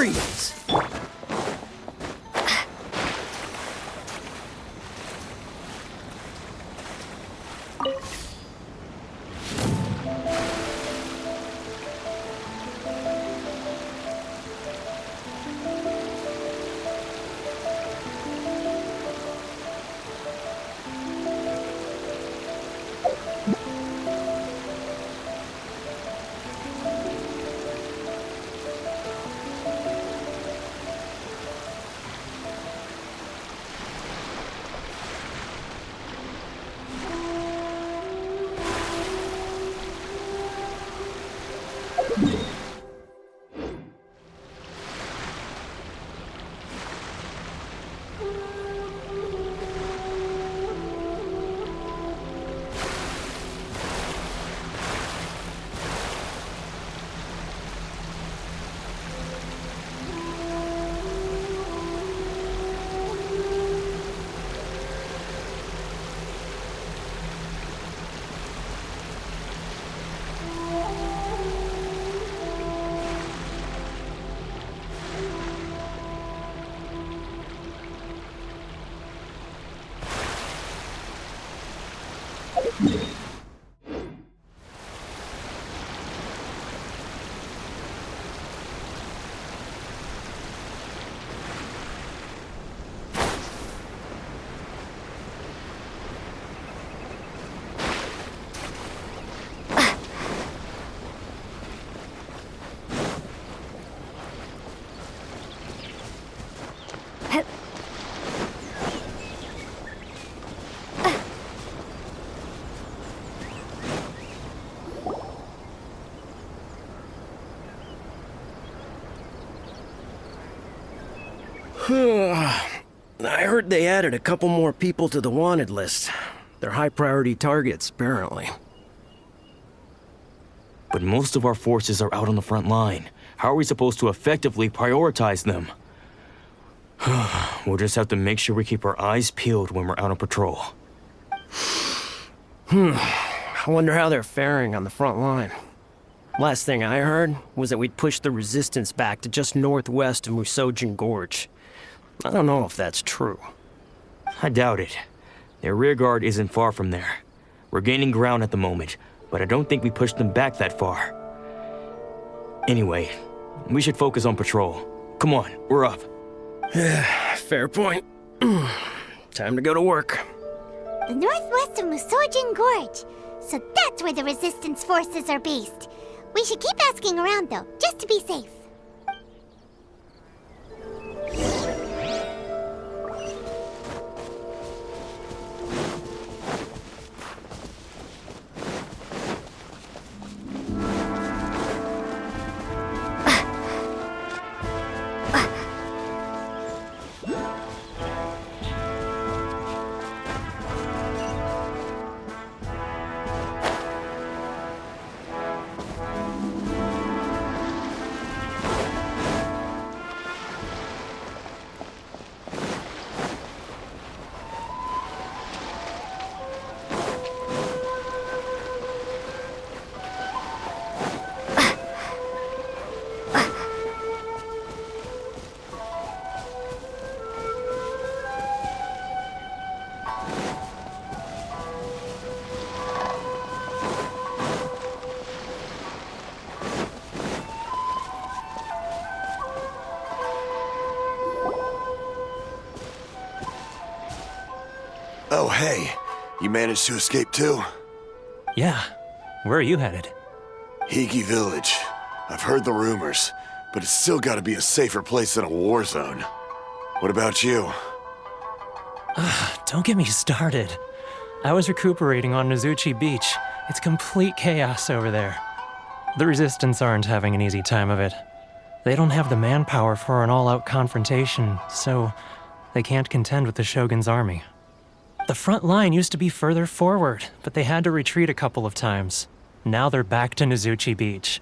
Freeze! I heard they added a couple more people to the wanted list. They're high-priority targets, apparently. But most of our forces are out on the front line. How are we supposed to effectively prioritize them? We'll just have to make sure we keep our eyes peeled when we're out on patrol. I wonder how they're faring on the front line. Last thing I heard was that we'd pushed the resistance back to just northwest of Musojin Gorge. I don't know if that's true. I doubt it. Their rearguard isn't far from there. We're gaining ground at the moment, but I don't think we pushed them back that far. Anyway, we should focus on patrol. Come on, we're up. Fair point. Time to go to work. Northwest of Musojin Gorge. So that's where the resistance forces are based. We should keep asking around though, just to be safe. Oh, hey. You managed to escape too? Yeah. Where are you headed? Higi Village. I've heard the rumors, but it's still gotta be a safer place than a war zone. What about you? Don't get me started. I was recuperating on Nozuchi Beach. It's complete chaos over there. The Resistance aren't having an easy time of it. They don't have the manpower for an all-out confrontation, so they can't contend with the Shogun's army. The front line used to be further forward, but they had to retreat a couple of times. Now they're back to Nozuchi Beach.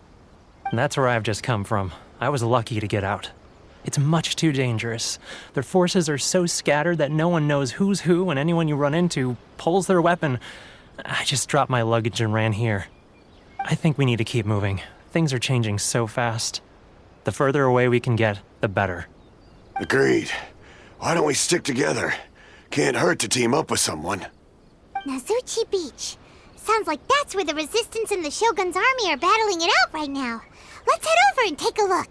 And that's where I've just come from. I was lucky to get out. It's much too dangerous. Their forces are so scattered that no one knows who's who, and anyone you run into pulls their weapon. I just dropped my luggage and ran here. I think we need to keep moving. Things are changing so fast. The further away we can get, the better. Agreed. Why don't we stick together? Can't hurt to team up with someone. Nazuchi Beach. Sounds like that's where the Resistance and the Shogun's army are battling it out right now. Let's head over and take a look.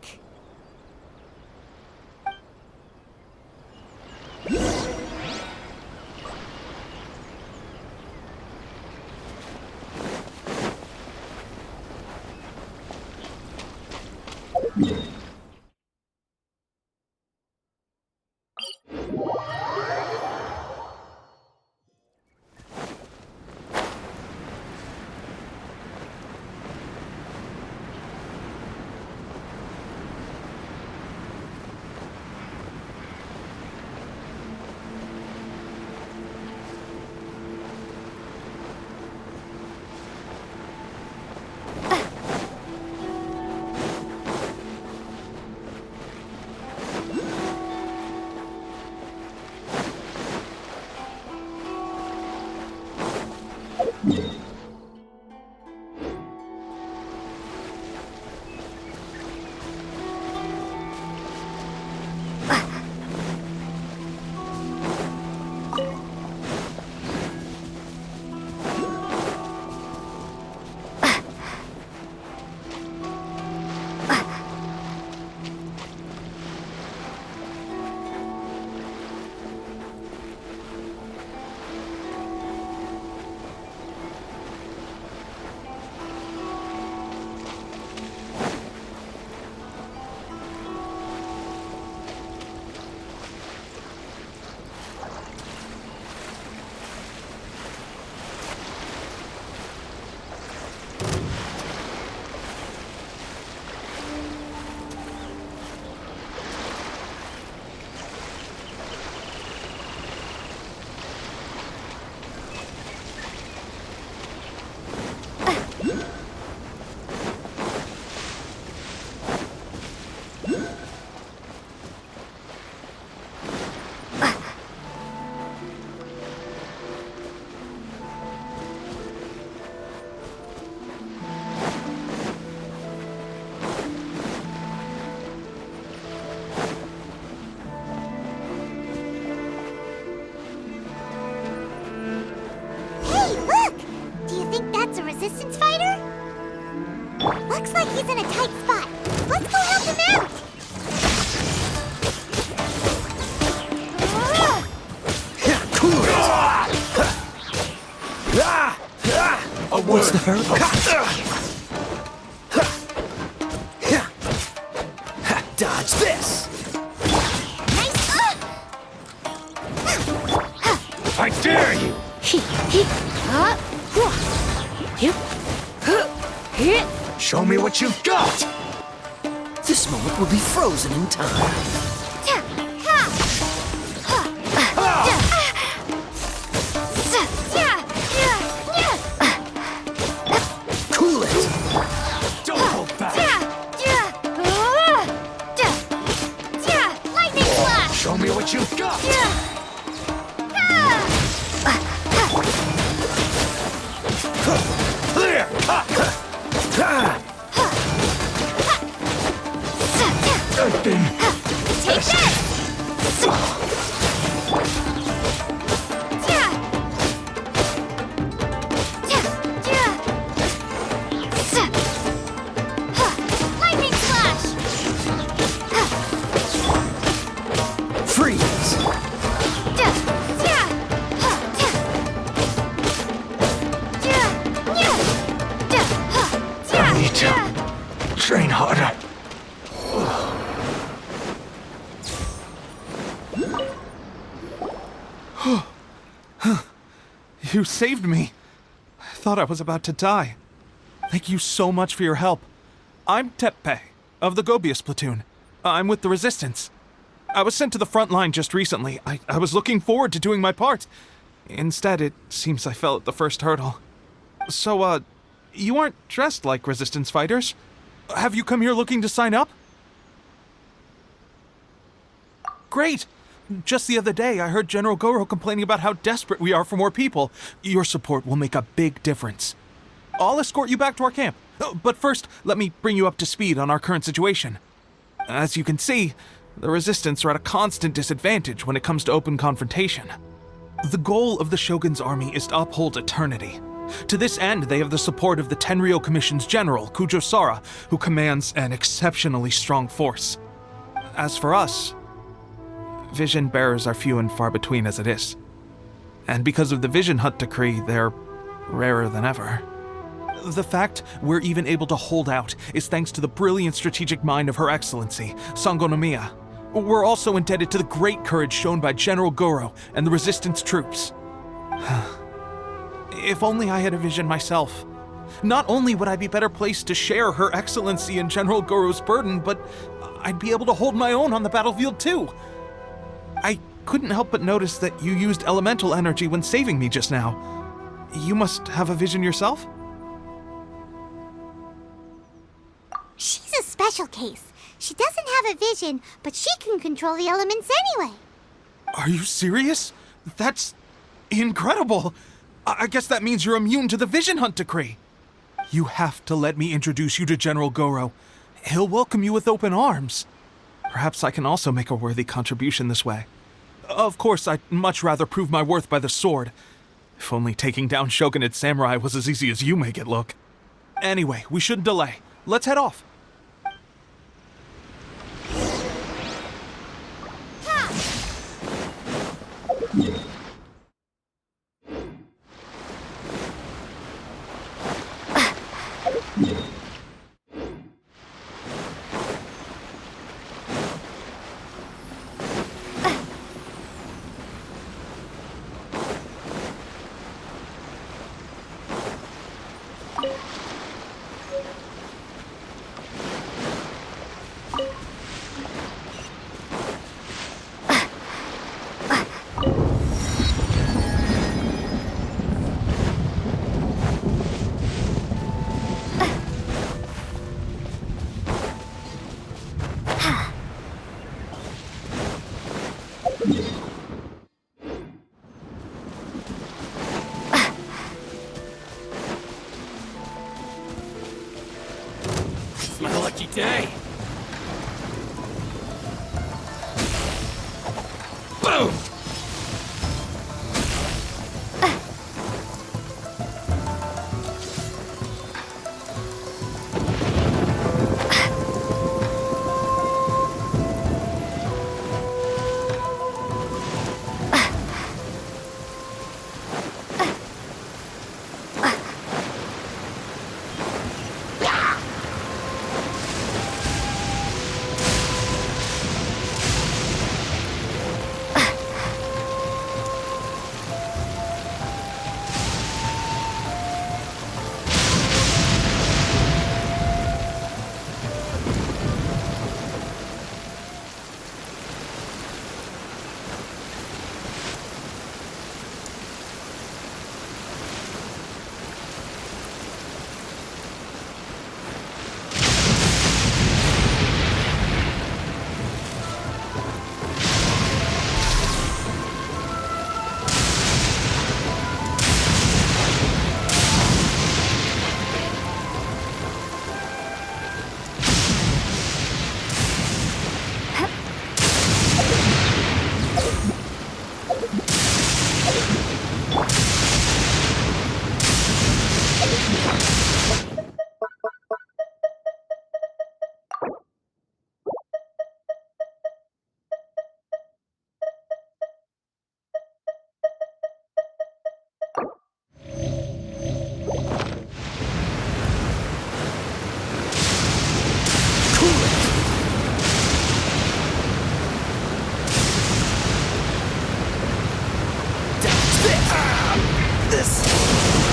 Resistance fighter? Looks like he's in a tight spot. Let's go help him out! What's the hurt? Dodge this! I dare you! Show me what you've got! This moment will be frozen in time. Cool it! Don't hold back! Lightning flash! Show me what you've got! Clear! Take this! Lightning flash! Freeze! I need to train harder. You saved me. I thought I was about to die. Thank you so much for your help. I'm Teppei, of the Gobius platoon. I'm with the Resistance. I was sent to the front line just recently. I was looking forward to doing my part. Instead, it seems I fell at the first hurdle. So, you aren't dressed like Resistance fighters? Have you come here looking to sign up? Great! Just the other day, I heard General Goro complaining about how desperate we are for more people. Your support will make a big difference. I'll escort you back to our camp. But first, let me bring you up to speed on our current situation. As you can see, the Resistance are at a constant disadvantage when it comes to open confrontation. The goal of the Shogun's army is to uphold eternity. To this end, they have the support of the Tenryou Commission's general, Kujosara, who commands an exceptionally strong force. As for us, vision bearers are few and far between as it is. And because of the Vision Hut decree, they're rarer than ever. The fact we're even able to hold out is thanks to the brilliant strategic mind of Her Excellency, Sangonomiya. We're also indebted to the great courage shown by General Goro and the Resistance troops. If only I had a vision myself. Not only would I be better placed to share Her Excellency and General Goro's burden, but I'd be able to hold my own on the battlefield too. I couldn't help but notice that you used elemental energy when saving me just now. You must have a vision yourself? She's a special case. She doesn't have a vision, but she can control the elements anyway. Are you serious? That's incredible. I guess that means you're immune to the Vision Hunt decree. You have to let me introduce you to General Goro. He'll welcome you with open arms. Perhaps I can also make a worthy contribution this way. Of course, I'd much rather prove my worth by the sword. If only taking down Shogunate samurai was as easy as you make it look. Anyway, we shouldn't delay. Let's head off. It's my lucky day. Boom! This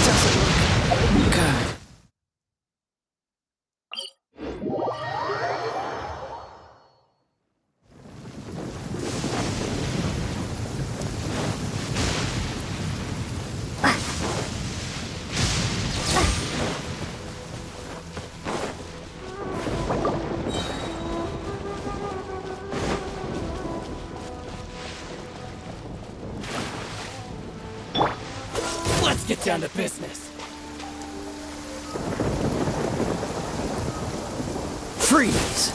doesn't look good. Let's get down to business. Freeze!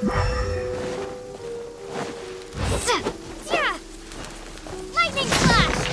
Lightning flash!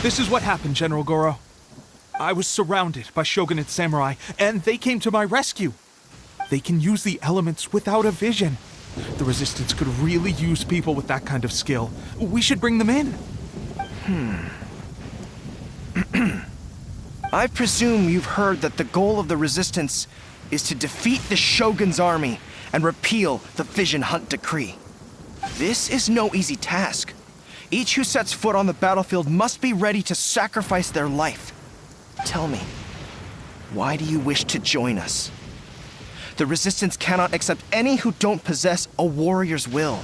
This is what happened, General Goro. I was surrounded by Shogunate samurai, and they came to my rescue. They can use the elements without a vision. The Resistance could really use people with that kind of skill. We should bring them in. I presume you've heard that the goal of the Resistance is to defeat the Shogun's army and repeal the Vision Hunt Decree. This is no easy task. Each who sets foot on the battlefield must be ready to sacrifice their life. Tell me, why do you wish to join us? The Resistance cannot accept any who don't possess a warrior's will.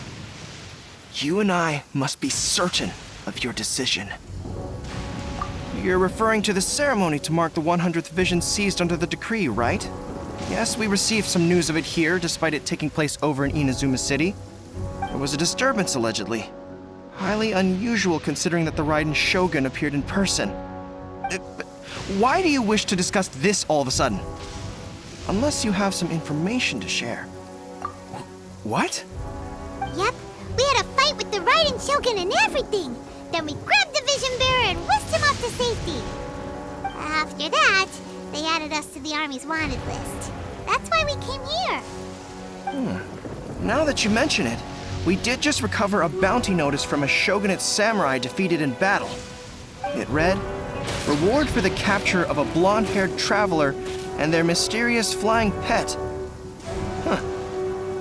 You and I must be certain of your decision. You're referring to the ceremony to mark the 100th vision seized under the decree, right? Yes, we received some news of it here, despite it taking place over in Inazuma City. There was a disturbance, allegedly. Highly unusual considering that the Raiden Shogun appeared in person. Why do you wish to discuss this all of a sudden? Unless you have some information to share. What? Yep, we had a fight with the Raiden Shogun and everything. Then we grabbed the Vision Bearer and whisked him off to safety. After that, they added us to the Army's wanted list. That's why we came here. Now that you mention it, we did just recover a bounty notice from a Shogunate samurai defeated in battle. It read, "Reward for the capture of a blonde-haired traveler and their mysterious flying pet." Huh.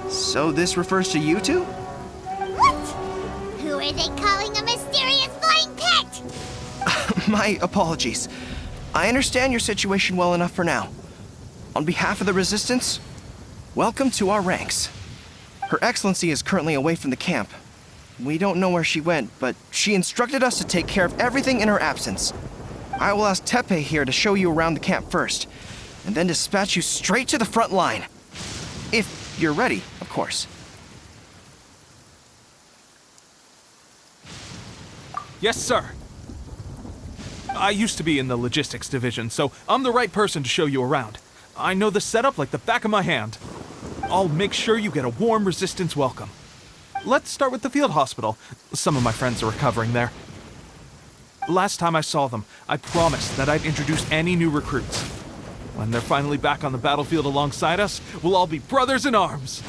So this refers to you two? What? Who are they calling a mysterious flying pet? My apologies. I understand your situation well enough for now. On behalf of the Resistance, welcome to our ranks. Her Excellency is currently away from the camp. We don't know where she went, but she instructed us to take care of everything in her absence. I will ask Teppei here to show you around the camp first, and then dispatch you straight to the front line. If you're ready, of course. Yes, sir. I used to be in the logistics division, so I'm the right person to show you around. I know the setup like the back of my hand. I'll make sure you get a warm Resistance welcome. Let's start with the field hospital. Some of my friends are recovering there. Last time I saw them, I promised that I'd introduce any new recruits. When they're finally back on the battlefield alongside us, we'll all be brothers in arms.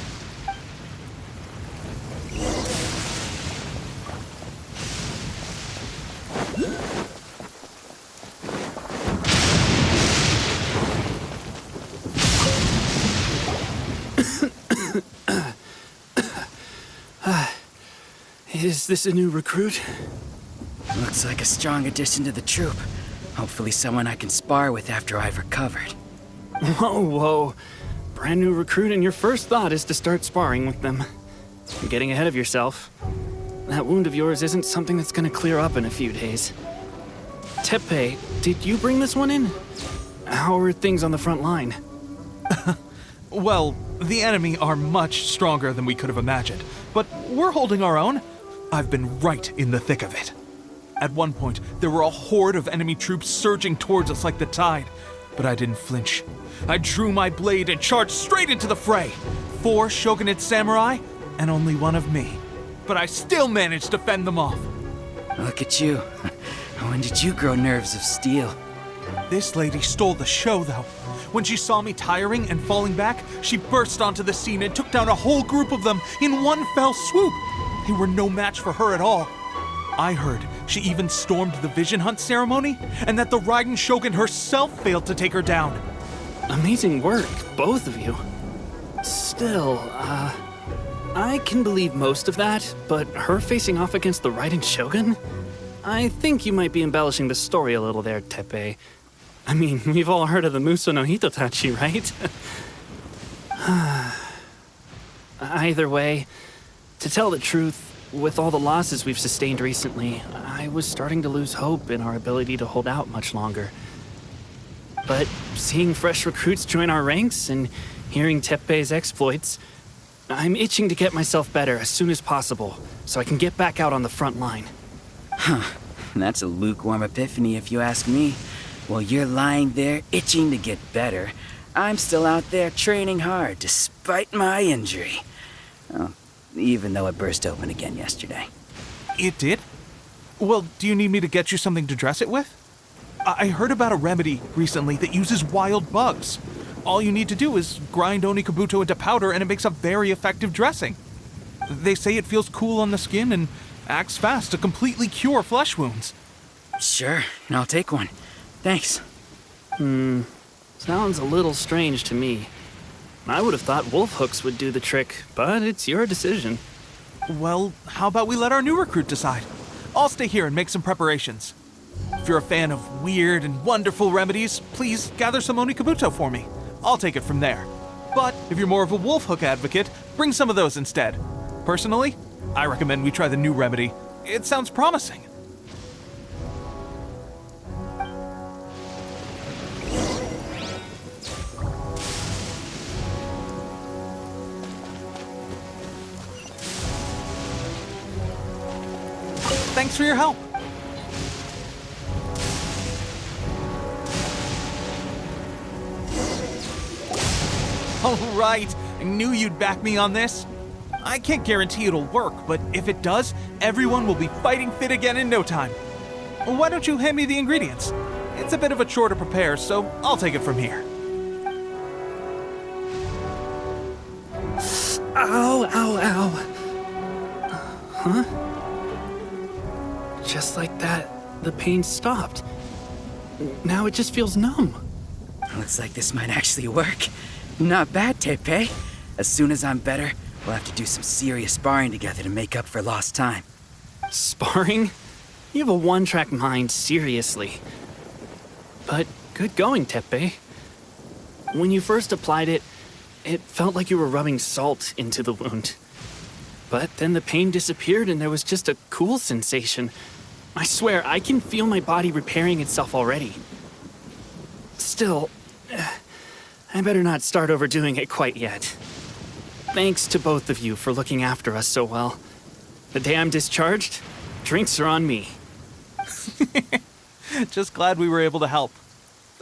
Is this a new recruit? Looks like a strong addition to the troop. Hopefully someone I can spar with after I've recovered. Whoa. Brand new recruit and your first thought is to start sparring with them. You're getting ahead of yourself. That wound of yours isn't something that's gonna clear up in a few days. Teppei, did you bring this one in? How are things on the front line? Well, the enemy are much stronger than we could have imagined, but we're holding our own. I've been right in the thick of it. At one point, there were a horde of enemy troops surging towards us like the tide, but I didn't flinch. I drew my blade and charged straight into the fray. 4 Shogunate samurai, and only one of me. But I still managed to fend them off. Look at you. When did you grow nerves of steel? This lady stole the show, though. When she saw me tiring and falling back, she burst onto the scene and took down a whole group of them in one fell swoop. They were no match for her at all. I heard she even stormed the Vision Hunt ceremony, and that the Raiden Shogun herself failed to take her down. Amazing work, both of you. Still, I can believe most of that, but her facing off against the Raiden Shogun? I think you might be embellishing the story a little there, Teppei. I mean, we've all heard of the Muso no Hitotachi, right? Either way, to tell the truth, with all the losses we've sustained recently, I was starting to lose hope in our ability to hold out much longer. But seeing fresh recruits join our ranks and hearing Teppei's exploits, I'm itching to get myself better as soon as possible so I can get back out on the front line. That's a lukewarm epiphany if you ask me. While you're lying there itching to get better, I'm still out there training hard despite my injury. Oh, even though it burst open again yesterday. It did? Well, do you need me to get you something to dress it with? I heard about a remedy recently that uses wild bugs. All you need to do is grind Onikabuto into powder and it makes a very effective dressing. They say it feels cool on the skin and acts fast to completely cure flesh wounds. Sure, I'll take one. Thanks. Sounds a little strange to me. I would have thought wolf hooks would do the trick, but it's your decision. Well, how about we let our new recruit decide? I'll stay here and make some preparations. If you're a fan of weird and wonderful remedies, please gather some Onikabuto for me. I'll take it from there. But if you're more of a wolf hook advocate, bring some of those instead. Personally, I recommend we try the new remedy. It sounds promising. Thanks for your help. All right, I knew you'd back me on this. I can't guarantee it'll work, but if it does, everyone will be fighting fit again in no time. Why don't you hand me the ingredients? It's a bit of a chore to prepare, so I'll take it from here. Ow, ow, ow. Huh? Just like that, the pain stopped. Now it just feels numb. Looks like this might actually work. Not bad, Teppei. As soon as I'm better, we'll have to do some serious sparring together to make up for lost time. Sparring? You have a one-track mind, seriously. But good going, Teppei. When you first applied it, it felt like you were rubbing salt into the wound. But then the pain disappeared and there was just a cool sensation. I swear, I can feel my body repairing itself already. Still, I better not start overdoing it quite yet. Thanks to both of you for looking after us so well. The day I'm discharged, drinks are on me. Just glad we were able to help.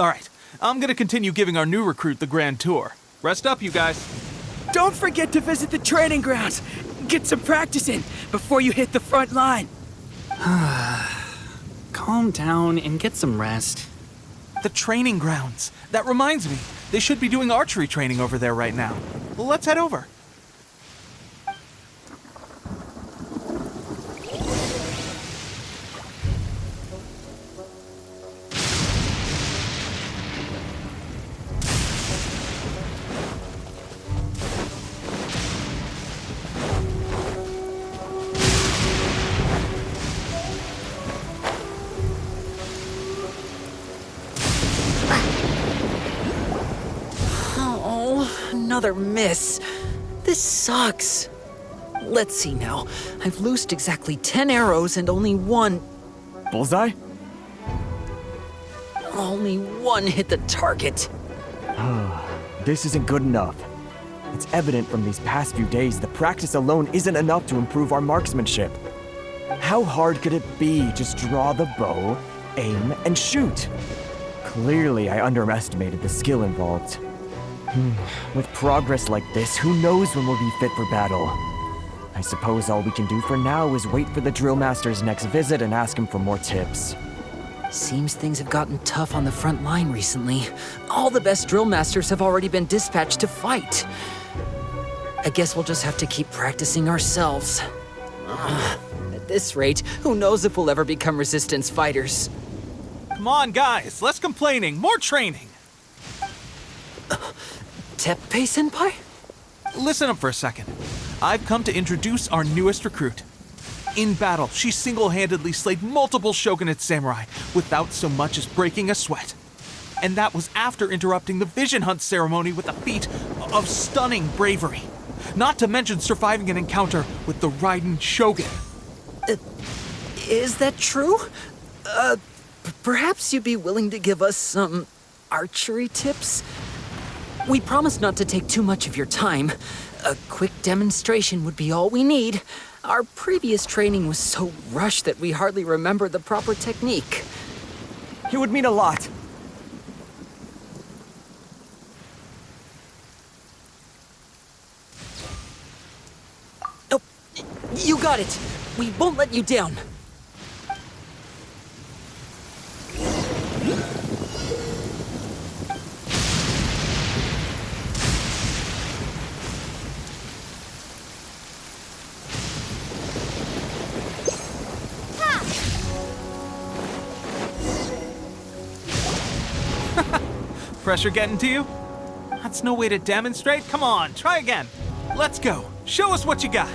All right, I'm gonna continue giving our new recruit the grand tour. Rest up, you guys. Don't forget to visit the training grounds. Get some practice in before you hit the front line. Calm down and get some rest. The training grounds. That reminds me, they should be doing archery training over there right now. Well, let's head over. Another miss. This sucks. Let's see now. I've loosed exactly 10 arrows and only one... Bullseye? Only one hit the target. This isn't good enough. It's evident from these past few days the practice alone isn't enough to improve our marksmanship. How hard could it be? Just draw the bow, aim, and shoot. Clearly, I underestimated the skill involved. With progress like this, who knows when we'll be fit for battle? I suppose all we can do for now is wait for the drill master's next visit and ask him for more tips. Seems things have gotten tough on the front line recently. All the best drill masters have already been dispatched to fight. I guess we'll just have to keep practicing ourselves. At this rate, who knows if we'll ever become resistance fighters. Come on, guys, less complaining, more training. Teppei-senpai? Listen up for a second. I've come to introduce our newest recruit. In battle, she single-handedly slayed multiple shogunate samurai without so much as breaking a sweat. And that was after interrupting the vision hunt ceremony with a feat of stunning bravery. Not to mention surviving an encounter with the Raiden Shogun. Is that true? Perhaps you'd be willing to give us some archery tips? We promise not to take too much of your time. A quick demonstration would be all we need. Our previous training was so rushed that we hardly remember the proper technique. It would mean a lot. Oh, you got it. We won't let you down. Pressure getting to you? That's no way to demonstrate. Come on, try again. Let's go. Show us what you got.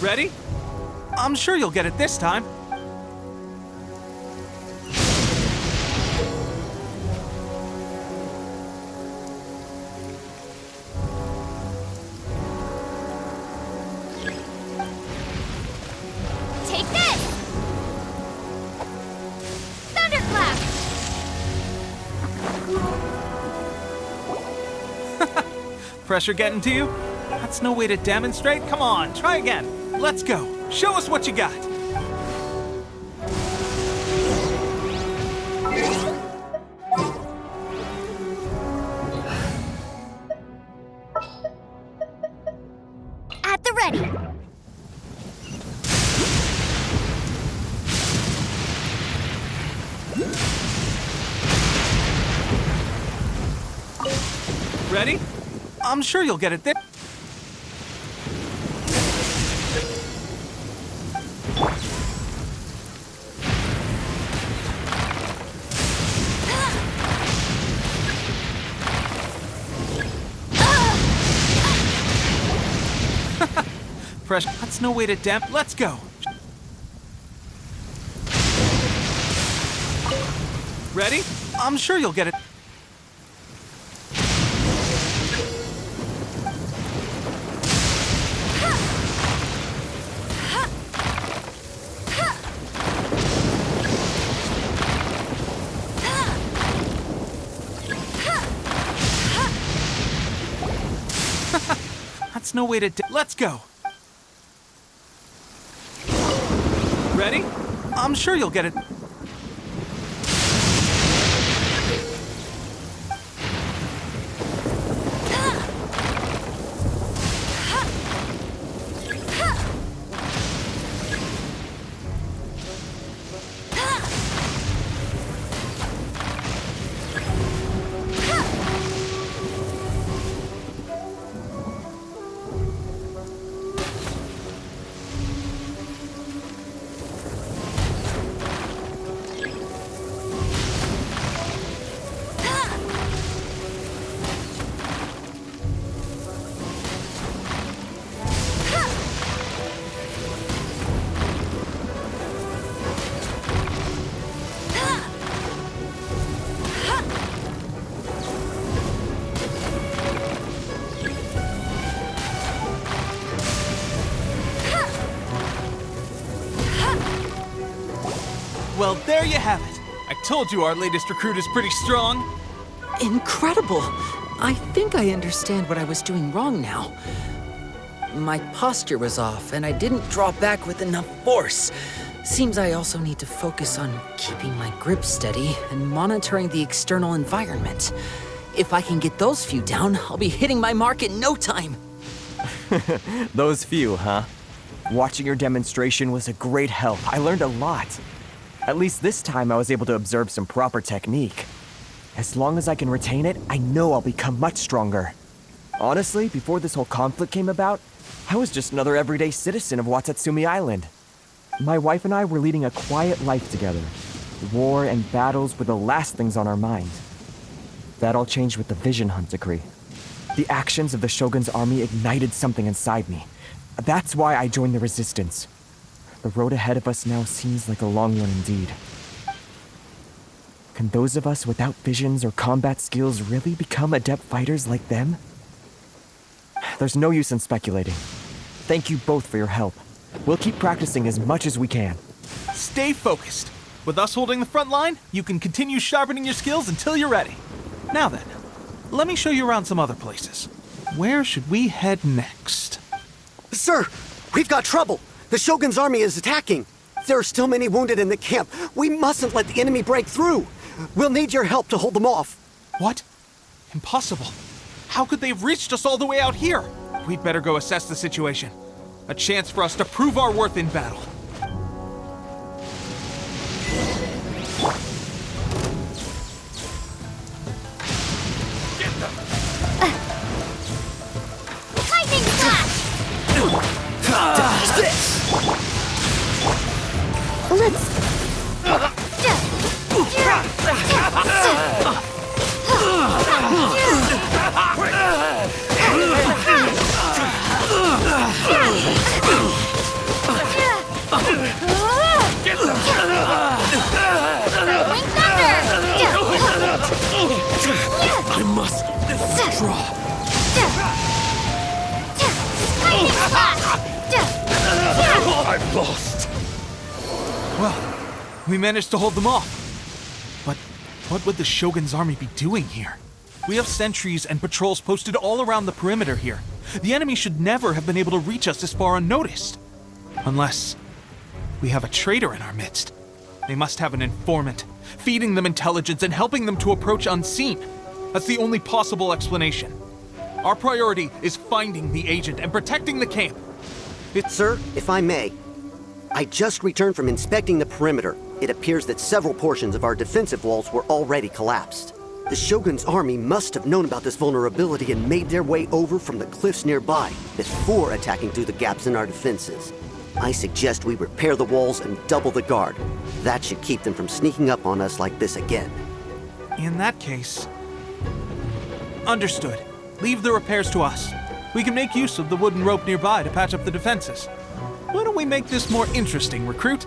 Ready? I'm sure you'll get it this time. Take this! Thunderclap! Pressure getting to you? That's no way to demonstrate. Come on, try again. Let's go. Show us what you got. At the ready. Ready? I'm sure you'll get it this. Pressure. That's no way to Let's go. Ready? I'm sure you'll get it. That's no way to Let's go. Ready? I'm sure you'll get it. Well, there you have it. I told you our latest recruit is pretty strong. Incredible! I think I understand what I was doing wrong now. My posture was off, and I didn't draw back with enough force. Seems I also need to focus on keeping my grip steady and monitoring the external environment. If I can get those few down, I'll be hitting my mark in no time. Those few, huh? Watching your demonstration was a great help. I learned a lot. At least this time I was able to observe some proper technique. As long as I can retain it, I know I'll become much stronger. Honestly, before this whole conflict came about, I was just another everyday citizen of Watatsumi Island. My wife and I were leading a quiet life together. War and battles were the last things on our mind. That all changed with the Vision Hunt decree. The actions of the Shogun's army ignited something inside me. That's why I joined the Resistance. The road ahead of us now seems like a long one indeed. Can those of us without visions or combat skills really become adept fighters like them? There's no use in speculating. Thank you both for your help. We'll keep practicing as much as we can. Stay focused. With us holding the front line, you can continue sharpening your skills until you're ready. Now then, let me show you around some other places. Where should we head next? Sir, we've got trouble. The Shogun's army is attacking. There are still many wounded in the camp. We mustn't let the enemy break through. We'll need your help to hold them off. What? Impossible. How could they have reached us all the way out here? We'd better go assess the situation. A chance for us to prove our worth in battle. Lightning flash! Let's... I must withdraw. I've lost. Well, we managed to hold them off. But what would the Shogun's army be doing here? We have sentries and patrols posted all around the perimeter here. The enemy should never have been able to reach us this far unnoticed. Unless we have a traitor in our midst. They must have an informant, feeding them intelligence and helping them to approach unseen. That's the only possible explanation. Our priority is finding the agent and protecting the camp. Sir, if I may, I just returned from inspecting the perimeter. It appears that several portions of our defensive walls were already collapsed. The Shogun's army must have known about this vulnerability and made their way over from the cliffs nearby before attacking through the gaps in our defenses. I suggest we repair the walls and double the guard. That should keep them from sneaking up on us like this again. In that case... Understood. Leave the repairs to us. We can make use of the wooden rope nearby to patch up the defenses. Why don't we make this more interesting, recruit?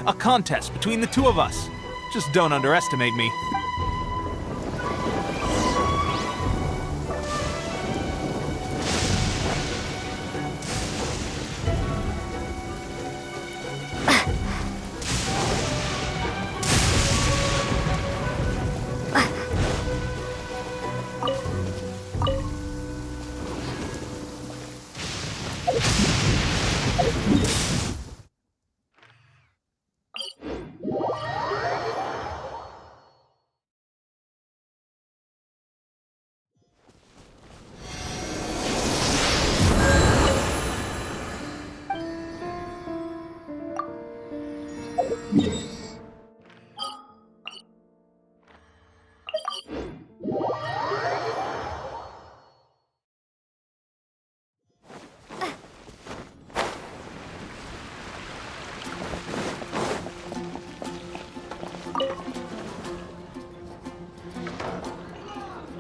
A contest between the two of us. Just don't underestimate me.